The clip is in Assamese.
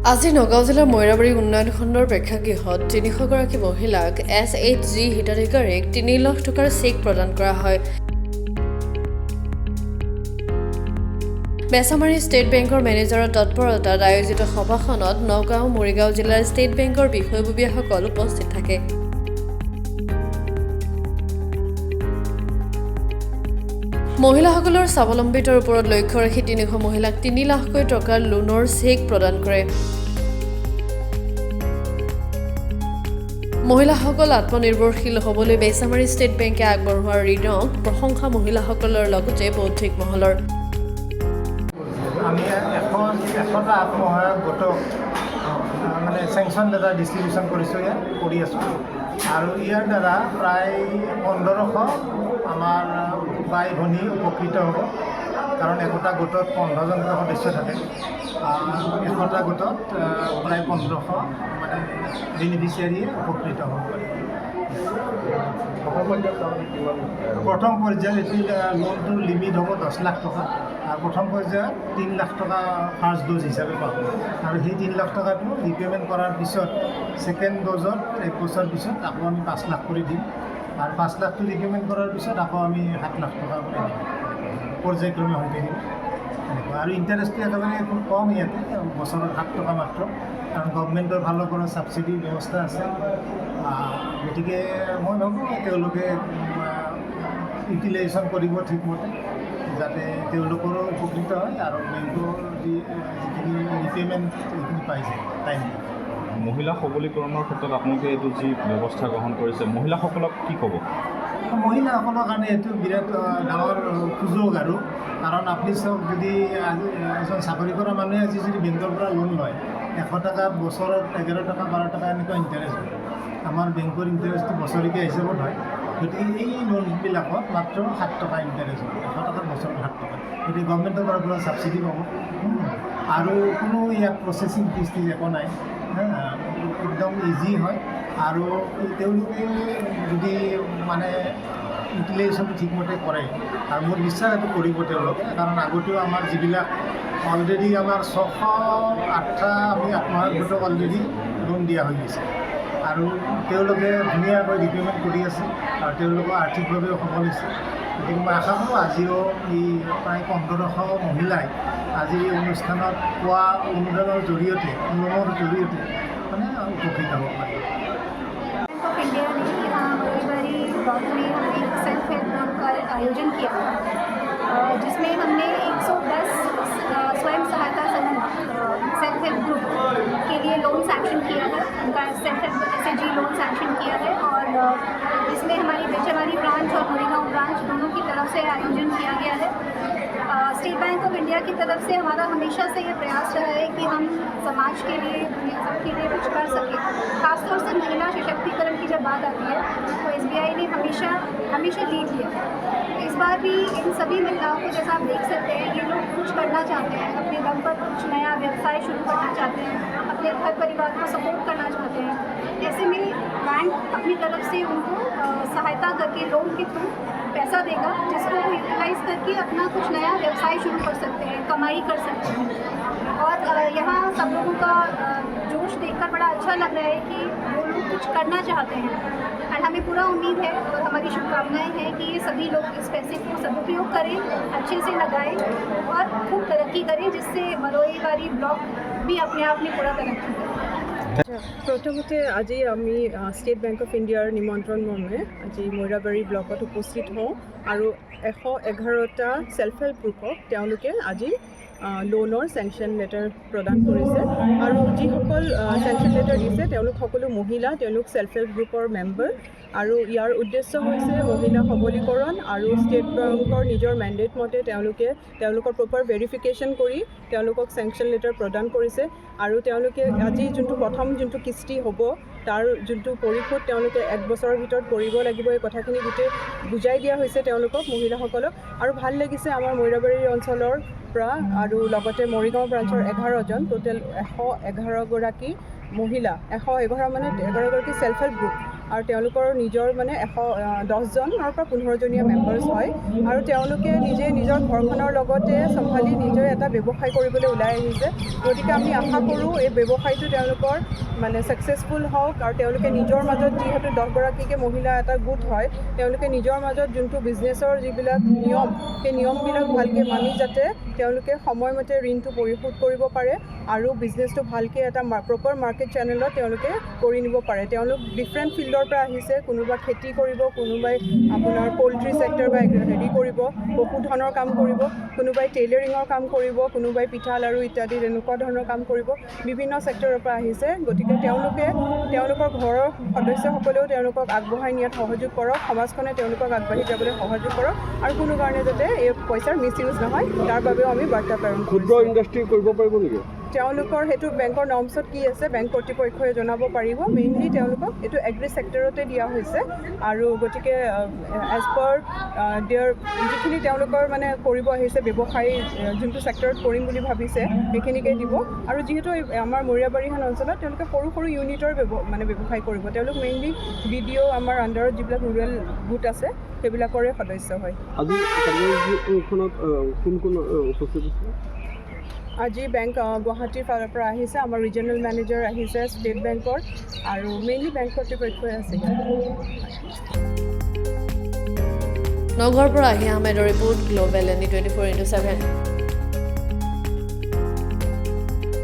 আজি নগাঁও জিলাৰ মৈৰাবাৰী উন্নয়ন খণ্ডৰ প্ৰেক্ষাগৃহত ৩০০গৰাকী মহিলাক SHG হিতাধিকাৰীক ৩ লাখ টকাৰ চেক প্ৰদান কৰা হয়। বেচামাৰী ষ্টেট বেংকৰ মেনেজাৰৰ তৎপৰতাত আয়োজিত সভাখনত নগাঁও মৰিগাঁও জিলাৰ ষ্টেট বেংকৰ বিষয়ববীয়াসকল উপস্থিত থাকে। মহিলাসকলৰ স্বাৱলম্বিতাৰ ওপৰত লক্ষ্য ৰাখি ৩০০ মহিলাক ৩ লাখকৈ টকাৰ লোনৰ চেক প্ৰদান কৰে। মহিলাসকল আত্মনিৰ্ভৰশীল হ'বলৈ বেচামাৰী ষ্টেট বেংকে আগবঢ়োৱা ঋণক প্ৰশংসা মহিলাসকলৰ লগতে বৌদ্ধিক মহলৰ। আমি এশটা আত্মসহায়ক গোটক মানে চেংচন লেটাৰ ডিষ্ট্ৰিবিউশ্যন কৰি আছোঁ আৰু ইয়াৰ দ্বাৰা প্ৰায় 1500 আমাৰ বাই ভনী উপকৃত হ'ব। কাৰণ একোটা গোটত 15জনকৈ সদস্য থাকে। এশটা গোটত প্ৰায় 1500 মানে বেনিফিচিয়াৰীয়ে উপকৃত হ'ব পাৰে। প্ৰথম পৰ্যায়ত এতিয়া লোনটোৰ লিমিট হ'ব 10 লাখ টকা। প্ৰথম পৰ্যায়ত 3 লাখ টকা ফাৰ্ষ্ট ড'জ হিচাপে পাব আৰু সেই 3 লাখ টকাটো ৰিপে'মেণ্ট কৰাৰ পিছত ছেকেণ্ড ড'জত 1 বছৰ পিছত আকৌ আমি 5 লাখ কৰি দিম আৰু 5 লাখটো ৰিপে'মেণ্ট কৰাৰ পিছত আকৌ আমি 7 লাখ টকা কৰি দিম। পৰ্যায়ক্ৰমে হৈ থাকিব এনেকুৱা আৰু ইণ্টাৰেষ্টটো একেবাৰে খুব কম ইয়াতে, বছৰত 7 টকা মাত্ৰ, কাৰণ গভমেণ্টৰ ফালৰ পৰা ছাবচিডিৰ ব্যৱস্থা আছে। গতিকে মই ভাবোঁ তেওঁলোকে ইউটিলাইজেশ্যন কৰিব ঠিকমতে, যাতে তেওঁলোকৰো উপকৃত হয় আৰু বেংকৰ যিখিনি ৰিপে'মেণ্ট সেইখিনি পাই যায় টাইম। মহিলা সবলীকৰণৰ ক্ষেত্ৰত আপোনালোকে এইটো যি ব্যৱস্থা গ্ৰহণ কৰিছে, মহিলাসকলক কি ক'ব? মহিলাসকলৰ কাৰণে এইটো বিৰাট ডাঙৰ সুযোগ আৰু কাৰণ আপুনি চাওক, যদি এজন চাকৰি কৰা মানুহে আজি যদি বেংকৰ পৰা লোন লয় 100 টকা, বছৰত 11 টকা 12 টকা এনেকুৱা ইণ্টাৰেষ্ট হয়। আমাৰ বেংকৰ ইণ্টাৰেষ্টটো বছৰেকীয়া হিচাপত হয়। গতিকে এই লোনবিলাকত মাত্ৰ 7 টকা ইণ্টাৰেষ্ট হয়, 100 টকাৰ বছৰত 7 টকা। গতিকে গভমেণ্টৰ পৰা ছাবচিডি পাব আৰু কোনো ইয়াত প্ৰচেছিং ফিজ একো নাই, একদম ইজি হয়। আৰু তেওঁলোকে যদি মানে ইউটিলাইজেশ্যনটো ঠিকমতে কৰে আৰু মোৰ বিশ্বাস এইটো কৰিব তেওঁলোকে, কাৰণ আগতেও আমাৰ যিবিলাক অলৰেডি আমাৰ 608টা আমি আত্মসহায়ক গোটক অলৰেডি লোন দিয়া হৈ গৈছে আৰু তেওঁলোকে ধুনীয়াকৈ ৰিপে'মেণ্ট কৰি আছে আৰু তেওঁলোকৰ আৰ্থিকভাৱেও সফল হৈছে। গতিকে মই আশা কৰোঁ আজিও এই প্ৰায় 1500 মহিলাই আজি এই অনুষ্ঠানত পোৱা অনুদানৰ জৰিয়তে, লোনৰ জৰিয়তে মানে উপকৃত হ'ব পাৰে। बैंक ऑफ इंडिया ने मरीबारी ब्लॉक में हमने एक सेल्फ हेल्प ग्रुप का आयोजन किया, जिसमें हमने 110 स्वयं सहायता समूह सेल्फ हेल्प ग्रुप के लिए लोन सैंक्शन किया है। उनका self help SHG loan sanction किया है और इसमें हमारी बेचामारी ब्रांच और मोरीगांव ब्रांच दोनों की तरफ से आयोजन किया गया है। स्टेट बैंक ऑफ इंडिया की तरफ से हमारा हमेशा से ये प्रयास रहा है कि हम समाज के लिए, सबके लिए कुछ कर सकें। खासतौर से महिला सशक्तिकरण की जब बात आती है तो SBI ने हमेशा लीड लिया। इस बार भी इन सभी महिलाओं को, जैसा आप देख सकते हैं, ये लोग कुछ करना चाहते हैं, अपने दम पर कुछ नया व्यवसाय शुरू करना चाहते हैं, अपने घर परिवार को सपोर्ट करना चाहते हैं। ऐसे में बैंक अपनी तरफ से उनको सहायता करके लोन के थ्रू पैसा देगा, जिसको वो यूटिलाइज़ करके अपना कुछ नया व्यवसाय शुरू कर सकते हैं, कमाई कर सकते हैं। और यहाँ सब लोगों का जोश देखकर बड़ा अच्छा लग रहा है कि वो लोग कुछ करना चाहते हैं एंड हमें पूरा उम्मीद है और हमारी शुभकामनाएं हैं कि ये सभी लोग इस पैसे को सदुपयोग करें, अच्छे से लगाएं और खूब तरक्की करें, जिससे मरोईबारी ब्लॉक भी अपने आप में पूरा तरक्की करे। প্ৰথমতে আজি আমি ষ্টেট বেংক অফ ইণ্ডিয়াৰ নিমন্ত্ৰণ মৰ্মে আজি মৈৰাবাৰী ব্লকত উপস্থিত হওঁ আৰু 111টা ছেল্ফ হেল্প গ্ৰুপক তেওঁলোকে আজি লোনৰ চেংচন লেটাৰ প্ৰদান কৰিছে আৰু যিসকল চেংচন লেটাৰ দিছে তেওঁলোক সকলো মহিলা, তেওঁলোক ছেল্ফ হেল্প গ্ৰুপৰ মেম্বাৰ আৰু ইয়াৰ উদ্দেশ্য হৈছে মহিলা সবলীকৰণ আৰু ষ্টেট বেংকৰ নিজৰ মেণ্ডেট মতে তেওঁলোকৰ প্ৰপাৰ ভেৰিফিকেশ্যন কৰি তেওঁলোকক চেংচন লেটাৰ প্ৰদান কৰিছে আৰু তেওঁলোকে আজি প্ৰথম যোনটো কিস্তি হ'ব তাৰ যোনটো পৰিশোধ তেওঁলোকে 1 বছৰৰ ভিতৰত কৰিব লাগিব, এই কথাখিনি গোটেই বুজাই দিয়া হৈছে তেওঁলোকক, মহিলাসকলক। আৰু ভাল লাগিছে আমাৰ মৈৰাবাৰী অঞ্চলৰ পৰা আৰু লগতে মৰিগাঁও ব্ৰাঞ্চৰ 11জন, টোটেল 111গৰাকী মহিলা, 111 মানে 11গৰাকী ছেল্ফ হেল্প গ্ৰুপ আৰু তেওঁলোকৰ নিজৰ মানে 10জনৰ পৰা 15জনীয়া মেম্বাৰ্ছ হয় আৰু তেওঁলোকে নিজে নিজৰ ঘৰখনৰ লগতে চম্ভালি নিজে এটা ব্যৱসায় কৰিবলৈ ওলাই আহিছে। গতিকে আমি আশা কৰোঁ এই ব্যৱসায়টো তেওঁলোকৰ মানে ছাকচেছফুল হওক আৰু তেওঁলোকে নিজৰ মাজত যিহেতু 10গৰাকীকে মহিলা এটা গোট হয় তেওঁলোকে নিজৰ মাজত যোনটো বিজনেছৰ যিবিলাক নিয়ম সেই নিয়মবিলাক ভালকৈ মানি যাতে তেওঁলোকে সময়মতে ঋণটো পৰিশোধ কৰিব পাৰে আৰু বিজনেছটো ভালকৈ এটা প্ৰপাৰ মাৰ্কেট চেনেলত তেওঁলোকে কৰি নিব পাৰে। তেওঁলোক ডিফাৰেণ্ট ফিল্ডৰ পৰা আহিছে, কোনোবা খেতি কৰিব, কোনোবাই আপোনাৰ পল্ট্ৰি ছেক্টৰ বা হেৰি কৰিব, পশুধনৰ কাম কৰিব, কোনোবাই টেইলাৰিঙৰ কাম কৰিব, কোনোবাই পিঠা লাড়ু ইত্যাদি তেনেকুৱা ধৰণৰ কাম কৰিব, বিভিন্ন ছেক্টৰৰ পৰা আহিছে। গতিকে তেওঁলোকে তেওঁলোকৰ ঘৰৰ সদস্যসকলেও তেওঁলোকক আগবঢ়াই নিয়াত সহযোগ কৰক, সমাজখনে তেওঁলোকক আগবাঢ়ি যাবলৈ সহযোগ কৰক আৰু কোনো কাৰণে যাতে এই পইচাৰ মিছ ইউজ নহয় তাৰ বাবেও আমি বাৰ্তা প্ৰেৰণ কৰিছোঁ। ক্ষুদ্ৰ ইণ্ডাষ্ট্ৰী কৰিব পাৰিব নেকি? তেওঁলোকৰ সেইটো বেংকৰ নৰ্মছত কি আছে বেংক কৰ্তৃপক্ষই জনাব পাৰিব। মেইনলি তেওঁলোকক এইটো এগ্ৰি ছেক্টৰতে দিয়া হৈছে আৰু গতিকে এজ পাৰ দেয়াৰ যিখিনি তেওঁলোকৰ মানে কৰিব আহিছে ব্যৱসায় যোনটো ছেক্টৰত কৰিম বুলি ভাবিছে সেইখিনিকে দিব। আৰু যিহেতু আমাৰ মৰিয়াবাৰীখন অঞ্চলত তেওঁলোকে সৰু সৰু ইউনিটৰ ব্যৱসায় কৰিব। তেওঁলোক মেইনলি BDO আমাৰ আণ্ডাৰত যিবিলাক ৰুৰেল গোট আছে সেইবিলাকৰে সদস্য হয়। আজি কাৰ্যসূচীখনত কোন কোন উপস্থিত আছে? আজি বেংক গুৱাহাটীৰ ফালৰ পৰা আহিছে, আমাৰ ৰিজনেল মেনেজাৰ আহিছে ষ্টেট বেংকৰ আৰু মেইনলি বেংক কৰ্তৃপক্ষই আছে। নগৰৰ পৰা আহি আহমেদৰ ৰিপৰ্ট, গ্ল'বেল ND 24/7।